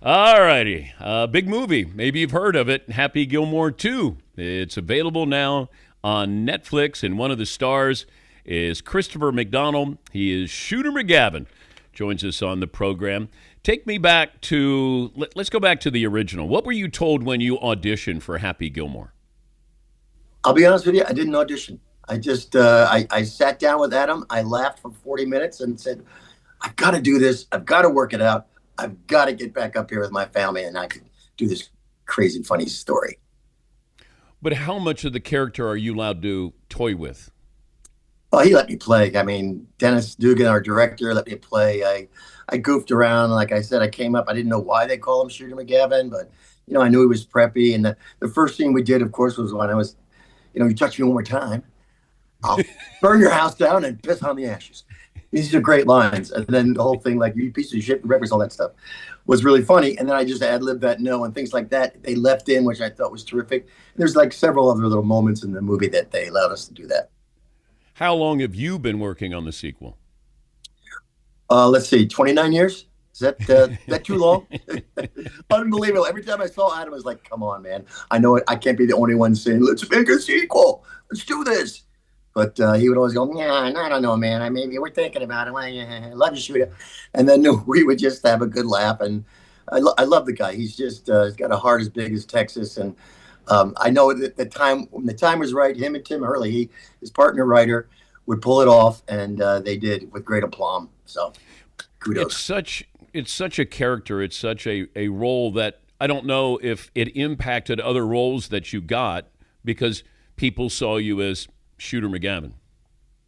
All righty. Big movie. Maybe you've heard of it. Happy Gilmore 2. It's available now on Netflix, and one of the stars is Christopher McDonald. He is Shooter McGavin. Joins us on the program. Take me back to, let's go back to the original. What were you told when you auditioned for Happy Gilmore? I'll be honest with you, I didn't audition. I just I sat down with Adam. I laughed for 40 minutes and said, I've got to do this. I've got to work it out. I've got to get back up here with my family and I can do this crazy, funny story. But how much of the character are you allowed to toy with? Well, he let me play. I mean, Dennis Dugan, our director, let me play. I goofed around. Like I said, I came up. I didn't know why they call him Shooter McGavin, but, I knew he was preppy. And the first scene we did, of course, was when I was, you touch me one more time, I'll burn your house down and piss on the ashes. These are great lines. And then the whole thing, like, you piece of shit, records, all that stuff, was really funny. And then I just ad-libbed that no and things like that. They left in, which I thought was terrific. And there's like several other little moments in the movie that they allowed us to do that. How long have you been working on the sequel? Let's see, 29 years? Is that too long? Unbelievable. Every time I saw Adam, I was like, come on, man. I know it. I can't be the only one saying, let's make a sequel. Let's do this. But he would always go, yeah, I don't know, man. Maybe we're thinking about it. Well, yeah, I love you, Shooter. And then we would just have a good laugh. And I love the guy. He's just he's got a heart as big as Texas. And I know that when the time was right, him and Tim Hurley, his partner writer, would pull it off. And they did with great aplomb. So kudos. It's such a character. It's such a role that I don't know if it impacted other roles that you got because people saw you as Shooter McGavin.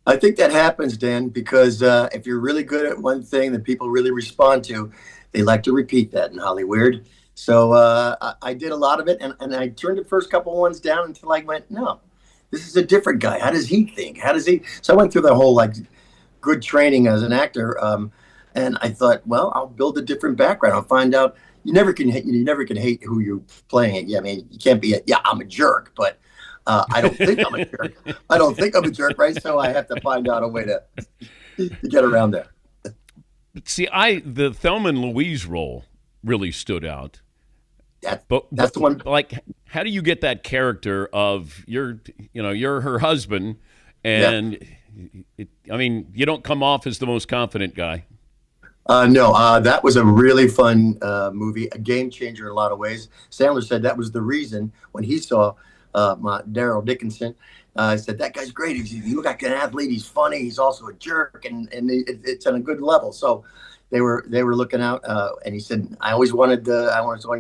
I think that happens, Dan, because if you're really good at one thing that people really respond to, they like to repeat that in Hollywood. So I did a lot of it, and I turned the first couple ones down until I went, no, this is a different guy. How does he think? How does he? So I went through the whole good training as an actor. And I thought, well, I'll build a different background. I'll find out. You never can hate who you're playing it. Yeah, I mean, you can't be I'm a jerk, but I don't think I'm a jerk. I don't think I'm a jerk, right? So I have to find out a way to get around that. See, the Thelma and Louise role really stood out. That's the one. Like, how do you get that character of you're her husband, and I mean, you don't come off as the most confident guy. No, that was a really fun movie, a game changer in a lot of ways. Sandler said that was the reason when he saw Daryl Dickinson. I said, that guy's great. You look like an athlete. He's funny. He's also a jerk, and it's on a good level. So they were looking out, and he said, I wanted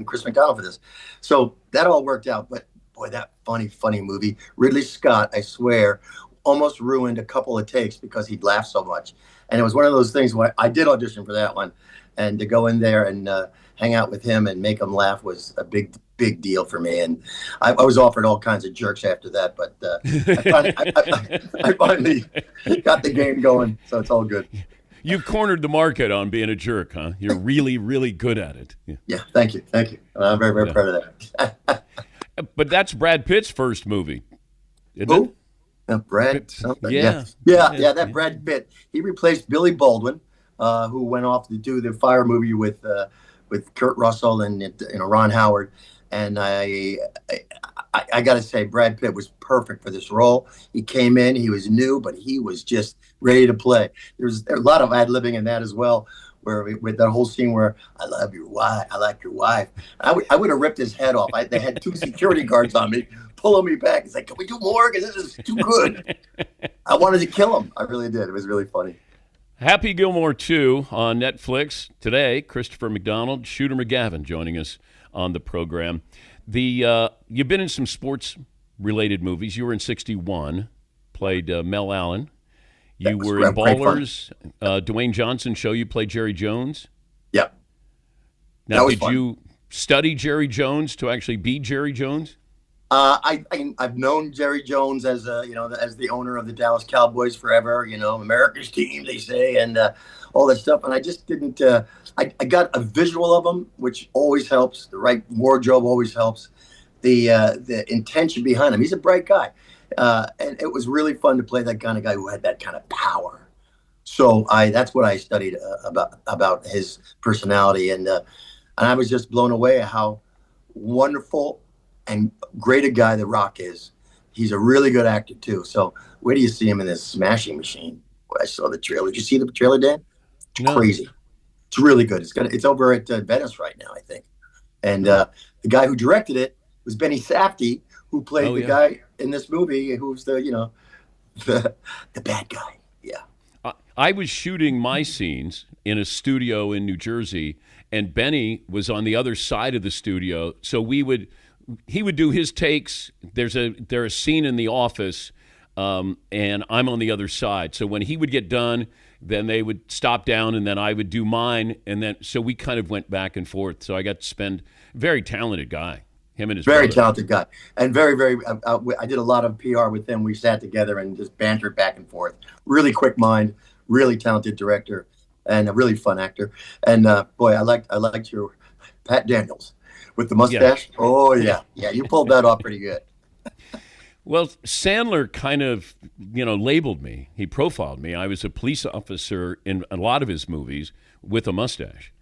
Chris McDonald for this. So that all worked out. But boy, that funny movie. Ridley Scott, I swear, almost ruined a couple of takes because he'd laughed so much. And it was one of those things where I did audition for that one, and to go in there and hang out with him and make him laugh was a big deal for me. And I was offered all kinds of jerks after that, but I finally got the game going, so it's all good. You've cornered the market on being a jerk, huh? You're really, really good at it. Yeah, thank you. I'm very, very proud of that. But that's Brad Pitt's first movie, isn't Who? it? Brad something. Yeah. That Brad Pitt. He replaced Billy Baldwin, who went off to do the Fire movie with Kurt Russell and Ron Howard. And I got to say, Brad Pitt was perfect for this role. He came in, he was new, but he was just ready to play. There's a lot of ad-libbing in that as well, with that whole scene where I love your wife, I like your wife. I would have ripped his head off. They had two security guards on me, pulling me back. It's like, can we do more? Because this is too good. I wanted to kill him. I really did. It was really funny. Happy Gilmore 2 on Netflix today. Christopher McDonald, Shooter McGavin joining us on the program. You've been in some sports-related movies. You were in 61, played Mel Allen. You were in Ballers. Dwayne Johnson show you played Jerry Jones. Yep. Now, did you study Jerry Jones to actually be Jerry Jones? I've known Jerry Jones as as the owner of the Dallas Cowboys forever. America's team, they say, and all that stuff. And I just didn't. I got a visual of him, which always helps. The right wardrobe always helps. The intention behind him. He's a bright guy. And it was really fun to play that kind of guy who had that kind of power. So that's what I studied about his personality. And And I was just blown away at how wonderful and great a guy The Rock is. He's a really good actor too. So where do you see him in this Smashing Machine? I saw the trailer. Did you see the trailer, Dan? It's No. crazy. It's really good. It's over at Venice right now, I think. And the guy who directed it was Benny Safdie, who played the guy in this movie, who's the bad guy. Yeah. I was shooting my scenes in a studio in New Jersey, and Benny was on the other side of the studio. So he would do his takes. There's a scene in the office, and I'm on the other side. So when he would get done, then they would stop down, and then I would do mine, and then so we kind of went back and forth. So I got to spend very talented guy. Him and his very brother. talented guy, and very, very. I did a lot of PR with him. We sat together and just bantered back and forth. Really quick mind, really talented director, and a really fun actor. And boy, I liked your Pat Daniels with the mustache. Yeah. Oh yeah, you pulled that off pretty good. Well, Sandler kind of, labeled me. He profiled me. I was a police officer in a lot of his movies with a mustache,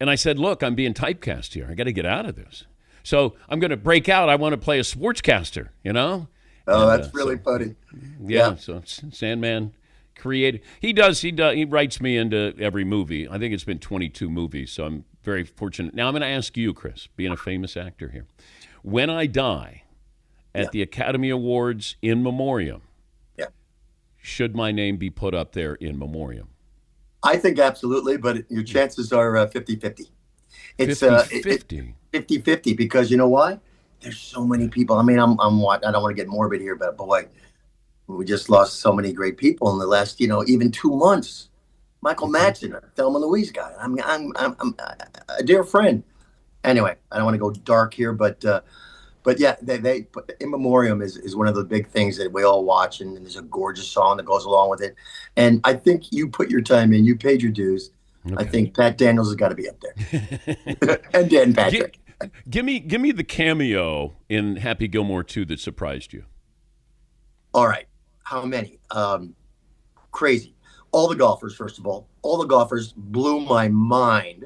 and I said, "Look, I'm being typecast here. I got to get out of this." So I'm going to break out. I want to play a sportscaster, Oh, that's really funny. Yeah. So Sandman created. He does. He writes me into every movie. I think it's been 22 movies. So I'm very fortunate. Now I'm going to ask you, Chris, being a famous actor here, when I die at the Academy Awards in memoriam, should my name be put up there in memoriam? I think absolutely, but your chances are 50-50. It's 50-50. 50-50 because you know why? There's so many people. I mean, I don't want to get morbid here, but boy, we just lost so many great people in the last, even 2 months. Michael Madsen, Thelma and Louise guy. I'm a dear friend. Anyway, I don't want to go dark here, but yeah, they in memoriam is one of the big things that we all watch, and there's a gorgeous song that goes along with it. And I think you put your time in, you paid your dues. Okay. I think Pat Daniels has got to be up there, and Dan Patrick. Give me the cameo in Happy Gilmore 2 that surprised you. All right, how many? Crazy. All the golfers, first of all. All the golfers blew my mind.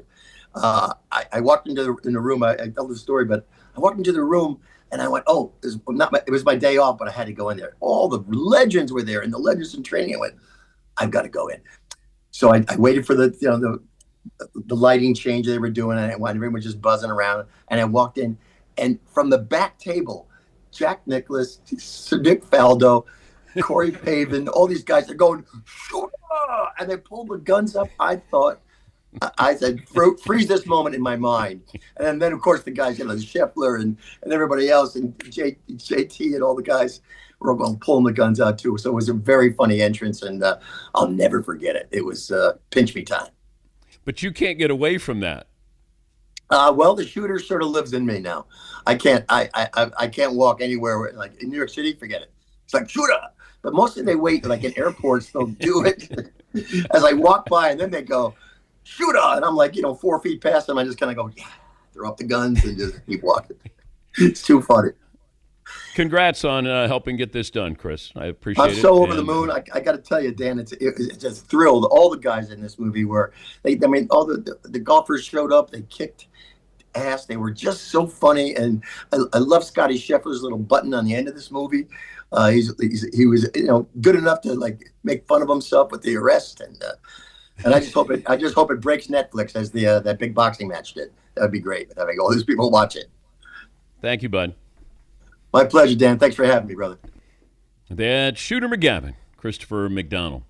I walked into the room. I tell the story, but I walked into the room and I went, "Oh, it was my day off, but I had to go in there." All the legends were there, and the legends in training. I went, "I've got to go in." So I waited for the lighting change they were doing, and everyone was just buzzing around. And I walked in, and from the back table, Jack Nicklaus, Nick Faldo, Corey Pavin, all these guys are going, "Shooter!" And they pulled the guns up. I said, freeze this moment in my mind. And then of course, the guys, Scheffler and everybody else, and JT and all the guys were all going pulling the guns out too. So it was a very funny entrance, and I'll never forget it. It was pinch me time. But you can't get away from that. Well, the shooter sort of lives in me now. I can't walk anywhere like in New York City. Forget it. It's like shooter. But mostly they wait like in airports. They'll do it as I walk by, and then they go shooter, and I'm like 4 feet past them. I just kind of go, yeah, throw up the guns and just keep walking. It's too funny. Congrats on helping get this done, Chris. I appreciate it. I'm so over the moon. I got to tell you, Dan, it's just thrilled. All the guys in this movie all the golfers showed up. They kicked ass. They were just so funny, and I love Scotty Scheffler's little button on the end of this movie. He was good enough to make fun of himself with the arrest, and I just hope it breaks Netflix as that big boxing match did. That would be great, having all these people watch it. Thank you, bud. My pleasure, Dan. Thanks for having me, brother. That's Shooter McGavin, Christopher McDonald.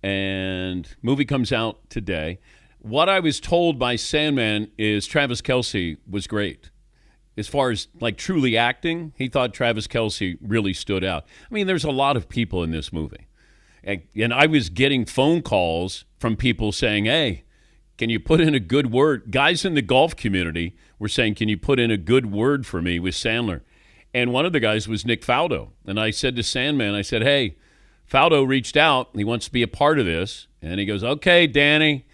And movie comes out today. What I was told by Sandman is Travis Kelce was great. As far as truly acting, he thought Travis Kelce really stood out. I mean, there's a lot of people in this movie. And I was getting phone calls from people saying, "Hey, can you put in a good word?" Guys in the golf community were saying, "Can you put in a good word for me with Sandler?" And one of the guys was Nick Faldo. And I said to Sandman, I said, "Hey, Faldo reached out. He wants to be a part of this." And he goes, "Okay, Danny."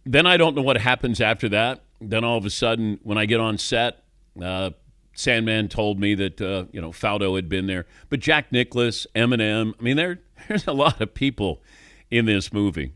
Then I don't know what happens after that. Then all of a sudden, when I get on set, Sandman told me that, Faldo had been there. But Jack Nicklaus, Eminem, I mean, there's a lot of people in this movie.